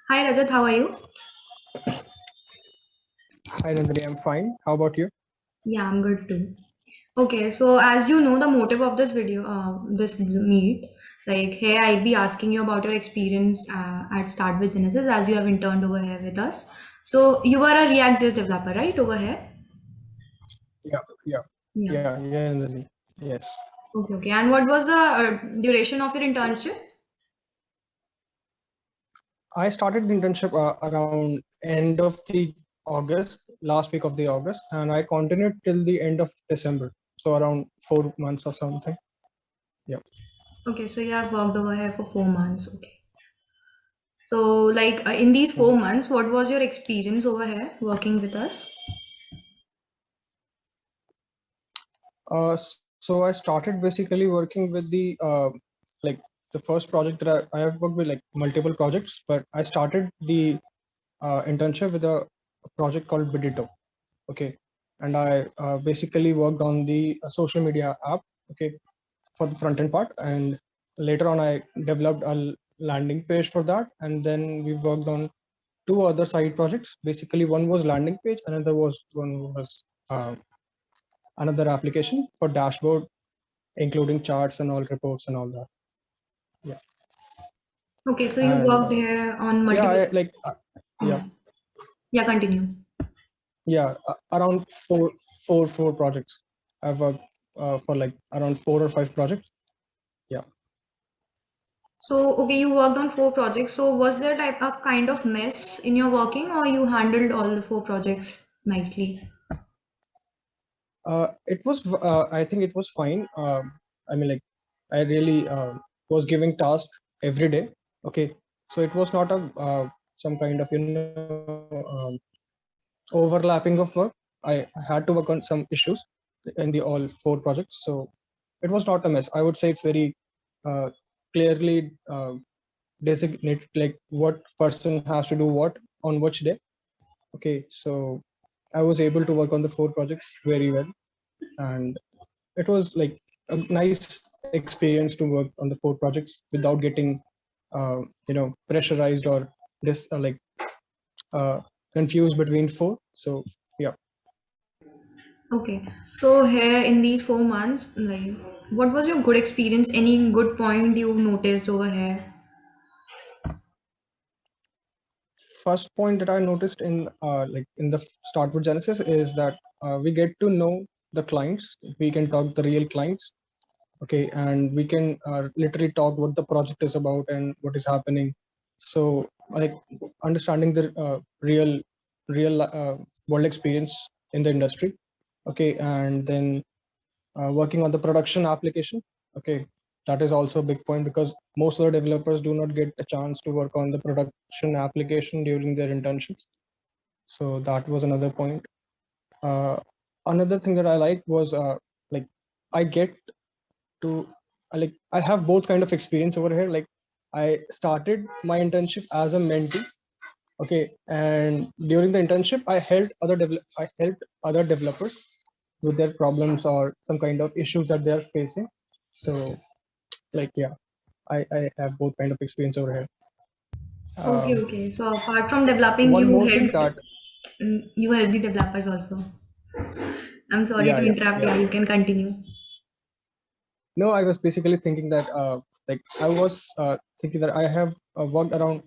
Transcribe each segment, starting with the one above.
Hi Rajat, how are you? Hi Nandini, I'm fine. How about you? Yeah, I'm good too. Okay, so as you know, the motive of this video, this meet, like here I'll be asking you about your experience at Start with Genesis as you have interned over here with us. So you are a React.js developer, right, over here? Yeah, yeah, Yeah. yeah, Nandini. Yes. Okay, okay. And what was the duration of your internship? I started the internship around end of the August, last week of the August, and I continued till the end of December. So around 4 months or something. Yeah. Okay, so you have worked over here for 4 months. Okay. So, like in these Mhm. 4 months, what was your experience over here working with us? So I started basically working with like the first project that I have worked with like multiple projects, but I started the internship with a project called Bidito. Okay, and I basically worked on the social media app, okay, for the front end part, and later on I developed a landing page for that, and then we worked on two other side projects. Basically one was landing page, one was another application for dashboard, including charts and all reports and all that. Yeah. Okay, so you And worked here on yeah, multiple. yeah, Yeah. Yeah, continue. around four projects. I've worked for like around 4 or 5 projects. Yeah. So, okay, you worked on 4 projects. So, was there type a kind of mess in your working, or you handled all the 4 projects nicely? It was, I think it was fine. I mean, like, I really was giving task every day. Okay. So it was not a some kind of, overlapping of work. I had to work on some issues in the all four projects. So it was not a mess. I would say it's very uh, clearly designated, like what person has to do what on which day. Okay. So I was able to work on the four projects very well. And it was like a nice experience to work on the four projects without getting pressurized or this uh, confused between four. So yeah. Okay. So, here in these 4 months, like, what was your good experience? Any good point you noticed over here? First point that I noticed in like in the start with Genesis is that we get to know the clients. We can talk the real clients. Okay, and we can literally talk what the project is about and what is happening. So like understanding the real world experience in the industry. Okay, and then working on the production application. Okay, that is also a big point because most of the developers do not get a chance to work on the production application during their internships. So that was another point. uh, Another thing that I like was like I get to like I have both kind of experience over here. Like I started my internship as a mentee. Okay, and during the internship I helped other developers with their problems or some kind of issues that they are facing. So like yeah, I have both kind of experience over here. Okay, um, okay. So, apart from developing, One more thing that you helped the developers also. I'm sorry yeah, to yeah, interrupt. yeah. Yeah, you can continue. No, I was basically thinking that like I was thinking that I have worked around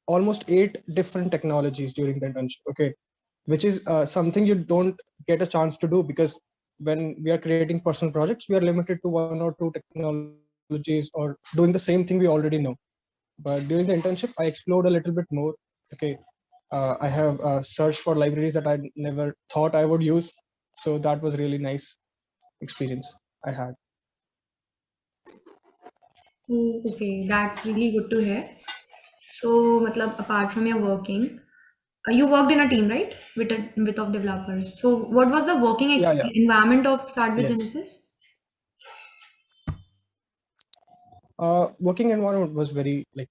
almost 8 different technologies during the internship. Okay, which is something you don't get a chance to do because when we are creating personal projects, we are limited to 1 or 2 technologies or doing the same thing we already know. But during the internship, I explored a little bit more. Okay, I have searched for libraries that I never thought I would use. So that was really nice experience I had. Oh, okay, that's really good to hear. So, matlab, apart from your working, you worked in a team, right? With of developers. So, what was the working Yeah, yeah, environment of Start with yes. Genesis? Working environment was very like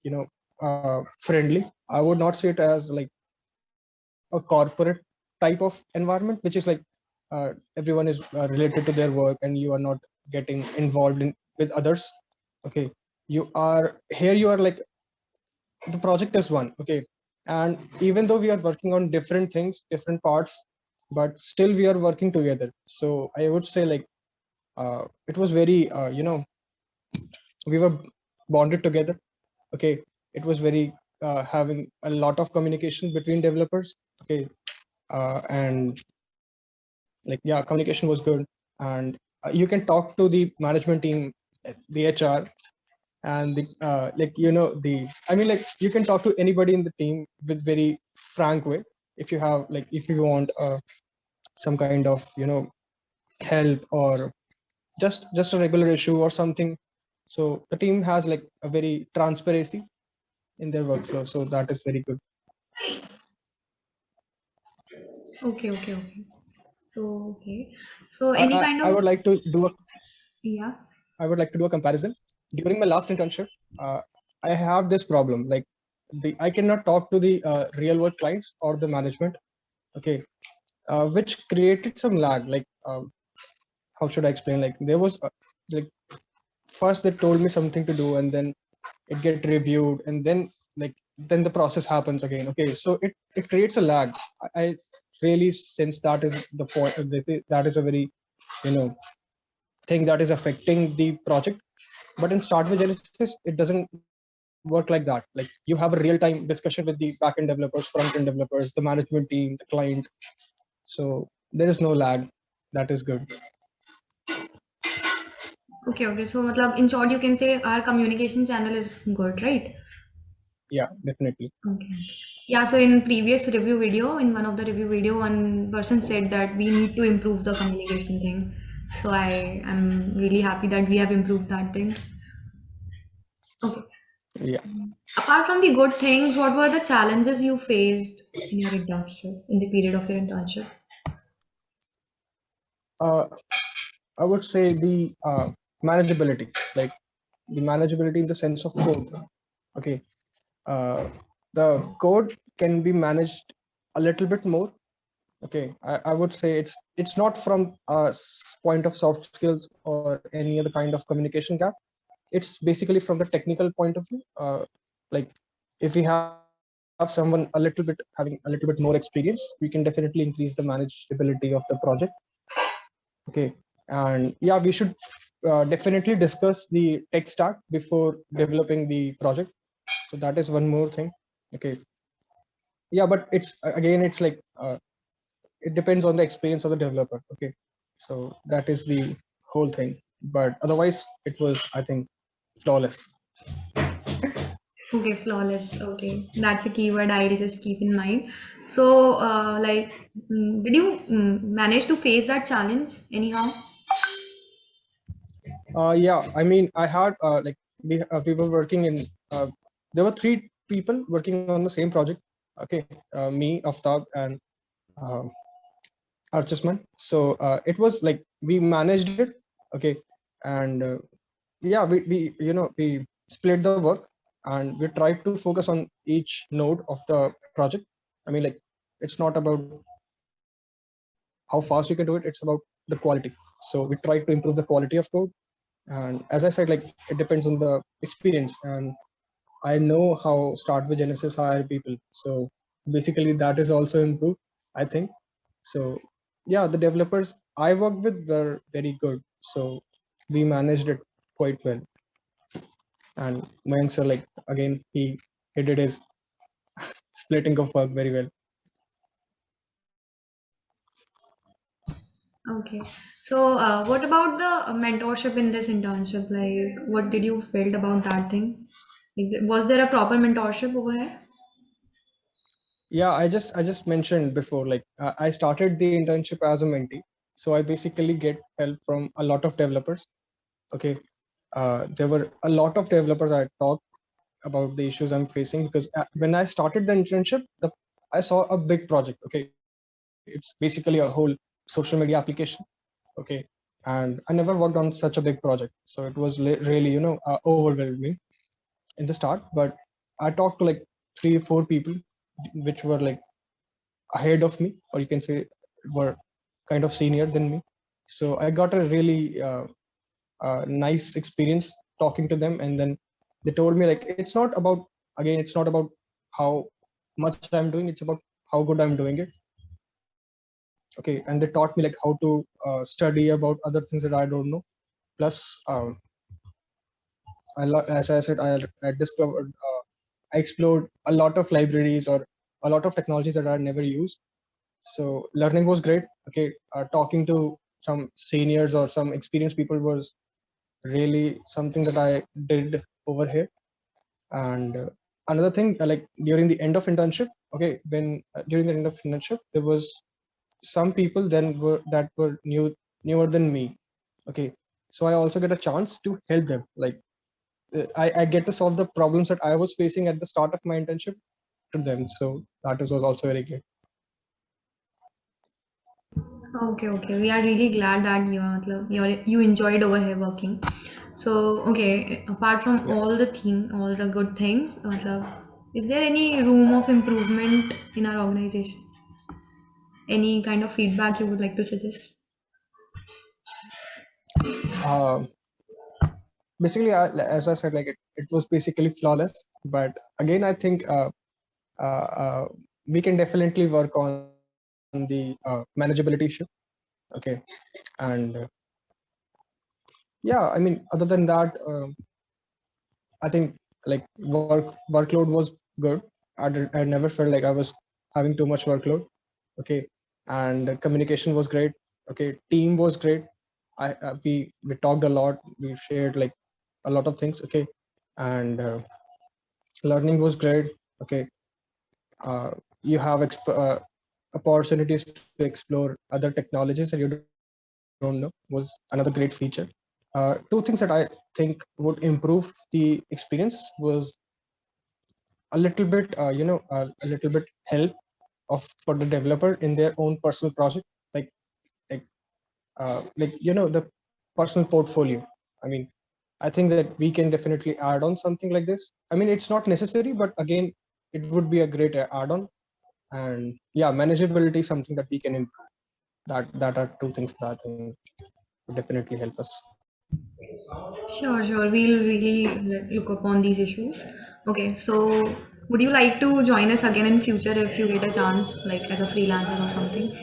friendly. I would not see it as like a corporate type of environment, which is like everyone is related to their work and you are not getting involved in with others. Okay, you are here. You are like the project is one. Okay, and even though we are working on different things, different parts, but still we are working together. So I would say like it was very we were bonded together. Okay, it was very having a lot of communication between developers. Okay, and like yeah, communication was good, and you can talk to the management team, the HR, and the the I mean like you can talk to anybody in the team with very frank way if you have like if you want some kind of help or just a regular issue or something. So the team has like a very transparency in their workflow, so that is very good. Okay, okay, okay. So, okay. So, I, any I, kind I of, would like to do a yeah. I would like to do a comparison. During my last internship, uh, I have this problem. Like I cannot talk to the real world clients or the management. Okay, which created some lag. Like how should I explain? Like there was like first they told me something to do, and then it get reviewed, and then the process happens again. Okay, so it creates a lag. I really sense that is the point. That is a very you know thing that is affecting the project. But in Start with Genesis, it doesn't work like that. Like you have a real time discussion with the backend developers, front end developers, the management team, the client. So there is no lag. That is good. Okay, okay. So, matlab, in short, you can say our communication channel is good, right? Yeah, definitely. Okay. Yeah, so in previous review video, in one of the review video, one person said that we need to improve the communication thing. So I am really happy that we have improved that thing. Okay. Yeah. Apart from the good things, what were the challenges you faced in your internship, in the period of your internship? Uh, I would say the manageability, like the manageability in the sense of code. Okay, uh, the code can be managed a little bit more. Okay, I would say it's not from a point of soft skills or any other kind of communication gap. It's basically from the technical point of view. Like if we have someone having a little bit more experience, we can definitely increase the manageability of the project. Okay, and yeah, we should definitely discuss the tech stack before developing the project. So that is one more thing. Okay, yeah, but it's again, it's like it depends on the experience of the developer. Okay, so that is the whole thing. But otherwise, it was, I think, flawless. Okay, flawless. Okay, that's a keyword I'll just keep in mind. So, did you manage to face that challenge anyhow? Yeah, I mean, I had like we were working in. There were three people working on the same project. Okay, me, Aftab, and um, Archesman. So it was like we managed it. Okay, and yeah, we split the work, and we tried to focus on each node of the project. I mean, like it's not about how fast you can do it; it's about the quality. So we tried to improve the quality of code, and as I said, like it depends on the experience, and I know how Start with Genesis hire people. So basically, that is also improved, I think. So yeah, the developers I worked with were very good. So we managed it quite well. And Mayank sir, like again, he did his splitting of work very well. Okay. So, what about the mentorship in this internship? Like, what did you felt about that thing? Like, was there a proper mentorship over here? Yeah, I just mentioned before, like I started the internship as a mentee. So I basically get help from a lot of developers. Okay. There were a lot of developers I talked about the issues I'm facing because when I started the internship, I saw a big project. Okay, it's basically a whole social media application. Okay, and I never worked on such a big project, so it was really overwhelming in the start. But I talked to like 3 or 4 people, which were like ahead of me, or you can say were kind of senior than me. So I got a really nice experience talking to them, and then they told me like it's not about again, it's not about how much I'm doing, it's about how good I'm doing it. Okay, and they taught me like how to study about other things that I don't know. Plus, as I said, I discovered, I explored a lot of libraries or a lot of technologies that I never used. So learning was great. Okay, talking to some seniors or some experienced people was really something that I did over here. And another thing, like during the end of internship, okay, when during the end of internship, there was some people then that were newer than me. Okay, so I also get a chance to help them. Like I get to solve the problems that I was facing at the start of my internship to them. So that was also very great. Okay, okay. We are really glad that you enjoyed over here working. So, okay, apart from Yeah. all the good things, is there any room of improvement in our organization? Any kind of feedback you would like to suggest? Um, Basically, as I said, like it was basically flawless. But again, I think we can definitely work on the manageability issue. Okay, and yeah, I mean, other than that, I think like workload was good. I never felt like I was having too much workload. Okay, and communication was great. Okay, team was great. We talked a lot. We shared like a lot of things. Okay, and learning was great. Okay, uh, you have opportunities to explore other technologies that you don't know was another great feature. Two things that I think would improve the experience was a little bit, a little bit help of for the developer in their own personal project, like like the personal portfolio. I mean, I think that we can definitely add on something like this. I mean, it's not necessary, but again, it would be a great add-on. And yeah, manageability is something that we can improve. That are two things that I think would definitely help us. Sure, sure. We'll really look upon these issues. Okay, so would you like to join us again in future if you get a chance, like as a freelancer or something?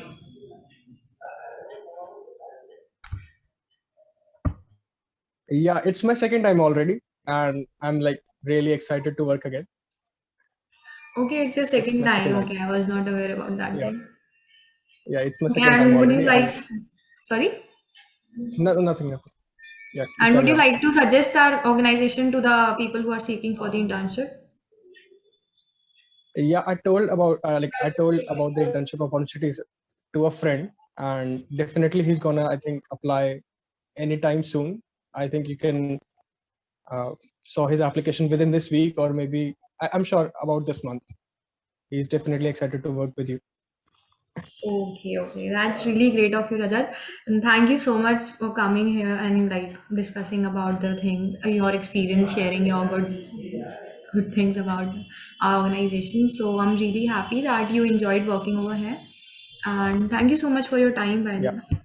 Yeah, it's my second time already, and I'm like really excited to work again. Okay, it's your It's second my time. second time. Okay, I was not aware about that Yeah, thing. yeah, it's my Okay, second time and would you already, and like, sorry? no, nothing, nothing. Yeah, you And would carry you on. like to suggest our organization to the people who are seeking for the internship? Yeah, I told about the internship opportunities to a friend, and definitely he's gonna, I think, apply anytime soon. I think you can saw his application within this week, or maybe I'm sure about this month. He's definitely excited to work with you. Okay, okay. That's really great of you, Rajat. And thank you so much for coming here and like discussing about the thing, your experience, sharing your good things about our organization. So I'm really happy that you enjoyed working over here. And thank you so much for your time, by the Yeah. way.